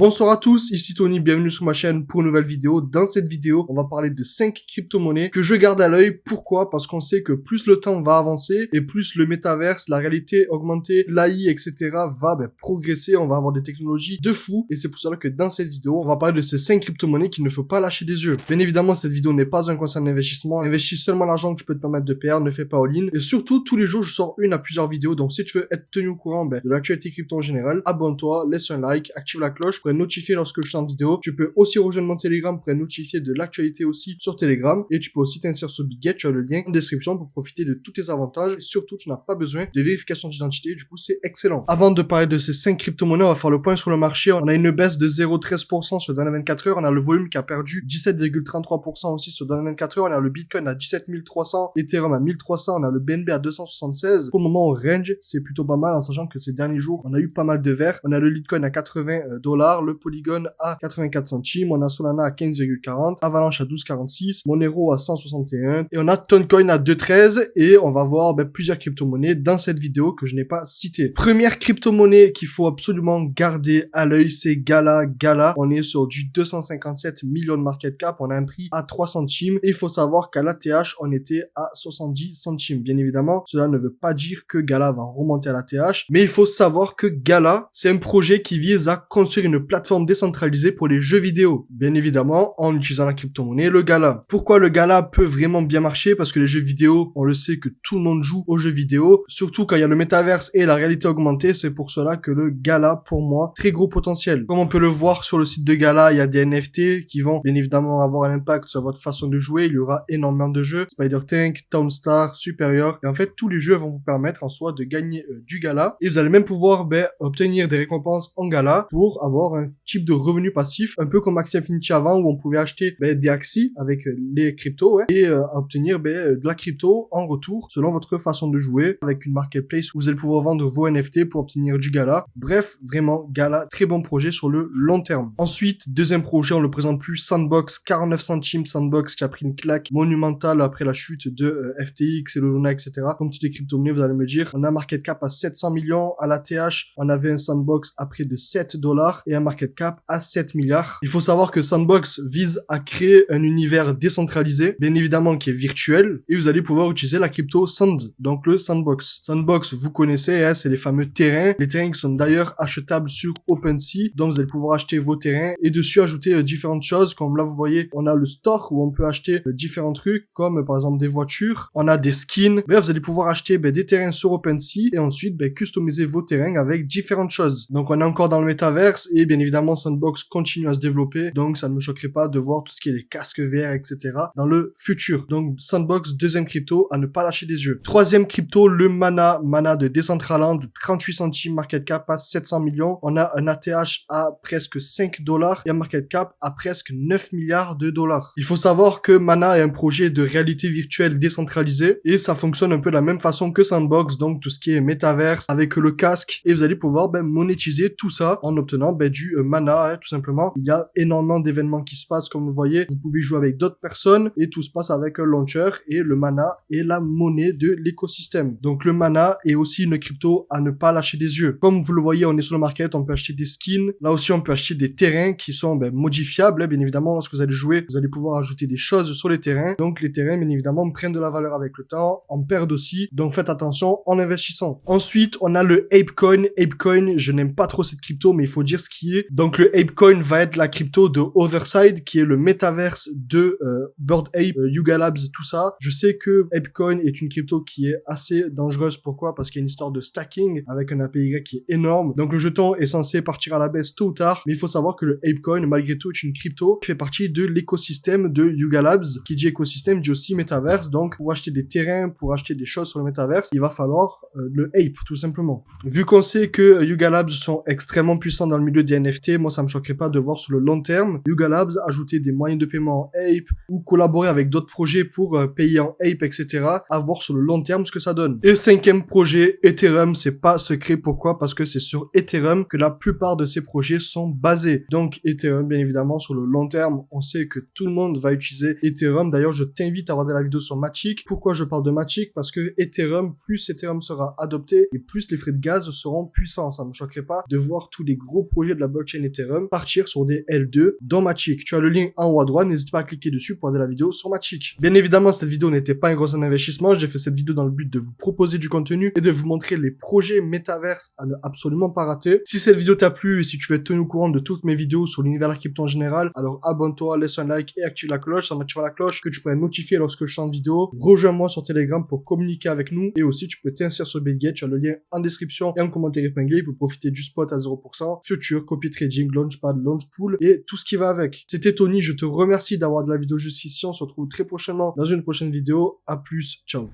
Bonsoir à tous, ici Tony, bienvenue sur ma chaîne pour une nouvelle vidéo. Dans cette vidéo, on va parler de 5 crypto-monnaies que je garde à l'œil. Pourquoi? Parce qu'on sait que plus le temps va avancer et plus le métaverse, la réalité augmentée, l'AI, etc. va progresser. On va avoir des technologies de fou. Et c'est pour cela que dans cette vidéo, on va parler de ces 5 crypto-monnaies qu'il ne faut pas lâcher des yeux. Bien évidemment, cette vidéo n'est pas un conseil d'investissement. Investis seulement l'argent que tu peux te permettre de perdre, ne fais pas all-in. Et surtout, tous les jours, je sors une à plusieurs vidéos. Donc si tu veux être tenu au courant de l'actualité crypto en général, abonne-toi, laisse un like, active la cloche pour être notifié lorsque je sors en vidéo. Tu peux aussi rejoindre mon Telegram pour être notifié de l'actualité aussi sur Telegram. Et tu peux aussi t'inscrire sur Bitget, tu as le lien en description pour profiter de tous tes avantages. Et surtout, tu n'as pas besoin de vérification d'identité. Du coup, c'est excellent. Avant de parler de ces 5 crypto-monnaies, on va faire le point sur le marché. On a une baisse de 0,13% sur les dernières 24 heures. On a le volume qui a perdu 17,33% aussi sur les dernières 24 heures. On a le Bitcoin à 17 300, Ethereum à 1300, on a le BNB à 276. Pour le moment, au range, c'est plutôt pas mal en sachant que ces derniers jours, on a eu pas mal de verts. On a le Litecoin à 80 $, le Polygon à 84 centimes, on a Solana à 15,40, Avalanche à 12,46, Monero à 161 et on a Toncoin à 2,13 et on va voir plusieurs crypto-monnaies dans cette vidéo que je n'ai pas citées. Première crypto-monnaie qu'il faut absolument garder à l'œil, c'est Gala. Gala, on est sur du 257 millions de market cap, on a un prix à 3 centimes et il faut savoir qu'à l'ATH, on était à 70 centimes. Bien évidemment, cela ne veut pas dire que Gala va remonter à l'ATH, mais il faut savoir que Gala, c'est un projet qui vise à construire une plateforme décentralisée pour les jeux vidéo. Bien évidemment, en utilisant la crypto-monnaie, le Gala. Pourquoi le Gala peut vraiment bien marcher? Parce que les jeux vidéo, on le sait que tout le monde joue aux jeux vidéo, surtout quand il y a le métaverse et la réalité augmentée, c'est pour cela que le Gala, pour moi, très gros potentiel. Comme on peut le voir sur le site de Gala, il y a des NFT qui vont bien évidemment avoir un impact sur votre façon de jouer, il y aura énormément de jeux, Spider Tank, Townstar, Superior, et en fait, tous les jeux vont vous permettre en soi de gagner du Gala, et vous allez même pouvoir obtenir des récompenses en Gala pour avoir un type de revenu passif, un peu comme Axie Infinity avant, où on pouvait acheter des Axie avec les cryptos, et obtenir de la crypto en retour, selon votre façon de jouer, avec une marketplace où vous allez pouvoir vendre vos NFT pour obtenir du Gala. Bref, vraiment, Gala, très bon projet sur le long terme. Ensuite, deuxième projet, on le présente plus, Sandbox, 49 centimes, Sandbox qui a pris une claque monumentale après la chute de FTX et le Luna, etc. Comme toutes les crypto-monnaies, vous allez me dire, on a un market cap à 700 millions, à l'ATH, on avait un Sandbox à près de 7 $ et un market cap à 7 milliards. Il faut savoir que Sandbox vise à créer un univers décentralisé, bien évidemment qui est virtuel, et vous allez pouvoir utiliser la crypto Sand, donc le Sandbox. Sandbox, vous connaissez, c'est les fameux terrains, les terrains qui sont d'ailleurs achetables sur OpenSea, donc vous allez pouvoir acheter vos terrains et dessus ajouter différentes choses, comme là vous voyez, on a le store où on peut acheter différents trucs, comme par exemple des voitures, on a des skins, bref, vous allez pouvoir acheter des terrains sur OpenSea et ensuite customiser vos terrains avec différentes choses. Donc on est encore dans le métaverse et bien évidemment Sandbox continue à se développer, donc ça ne me choquerait pas de voir tout ce qui est les casques VR, etc. dans le futur. Donc Sandbox, deuxième crypto à ne pas lâcher des yeux. Troisième crypto, le Mana. Mana de Decentraland, 38 centimes, market cap à 700 millions. On a un ATH à presque 5 $ et un market cap à presque 9 milliards de dollars. Il faut savoir que Mana est un projet de réalité virtuelle décentralisée et ça fonctionne un peu de la même façon que Sandbox, donc tout ce qui est métaverse avec le casque, et vous allez pouvoir monétiser tout ça en obtenant du Mana, tout simplement. Il y a énormément d'événements qui se passent, comme vous voyez, vous pouvez jouer avec d'autres personnes et tout se passe avec un launcher et le Mana est la monnaie de l'écosystème. Donc le Mana est aussi une crypto à ne pas lâcher des yeux. Comme vous le voyez, on est sur le market, on peut acheter des skins, là aussi on peut acheter des terrains qui sont modifiables, bien évidemment lorsque vous allez jouer, vous allez pouvoir ajouter des choses sur les terrains, donc les terrains bien évidemment prennent de la valeur avec le temps, en perdent aussi, donc faites attention en investissant. Ensuite, on a le Apecoin. Apecoin, je n'aime pas trop cette crypto, mais il faut dire ce qui est. Donc le Apecoin va être la crypto de Otherside, qui est le métaverse de Bored Ape, Yuga Labs, tout ça. Je sais que Apecoin est une crypto qui est assez dangereuse. Pourquoi? Parce qu'il y a une histoire de stacking avec un APY qui est énorme. Donc le jeton est censé partir à la baisse tôt ou tard, mais il faut savoir que le Apecoin, malgré tout, est une crypto qui fait partie de l'écosystème de Yuga Labs. Qui dit écosystème dit aussi métaverse. Donc pour acheter des terrains, pour acheter des choses sur le métaverse, il va falloir le Ape, tout simplement. Vu qu'on sait que Yuga Labs sont extrêmement puissants dans le milieu des NFT, moi ça me choquerait pas de voir sur le long terme Yuga Labs ajouter des moyens de paiement en Ape ou collaborer avec d'autres projets pour payer en Ape, etc. À voir sur le long terme ce que ça donne. Et cinquième projet, Ethereum, c'est pas secret. Pourquoi? Parce que c'est sur Ethereum que la plupart de ces projets sont basés. Donc Ethereum, bien évidemment, sur le long terme, on sait que tout le monde va utiliser Ethereum. D'ailleurs, je t'invite à regarder la vidéo sur Matic. Pourquoi je parle de Matic? Parce que Ethereum, plus Ethereum sera adopté et plus les frais de gaz seront puissants. Ça me choquerait pas de voir tous les gros projets de la blockchain Ethereum, partir sur des L2 dans Matic. Tu as le lien en haut à droite, n'hésite pas à cliquer dessus pour regarder la vidéo sur Matic. Bien évidemment, cette vidéo n'était pas un gros investissement, j'ai fait cette vidéo dans le but de vous proposer du contenu et de vous montrer les projets métaverse à ne absolument pas rater. Si cette vidéo t'a plu et si tu veux être tenu au courant de toutes mes vidéos sur l'univers de la crypto en général, alors abonne-toi, laisse un like et active la cloche, ça m'activera la cloche que tu pourrais être notifié lorsque je sors une vidéo. Rejoins-moi sur Telegram pour communiquer avec nous et aussi tu peux t'inscrire sur Bitget, tu as le lien en description et en commentaire épinglé pour profiter du spot à 0%, future, copy trading, launchpad, launchpool et tout ce qui va avec. C'était Tony, je te remercie d'avoir de la vidéo jusqu'ici, on se retrouve très prochainement dans une prochaine vidéo. À plus, ciao.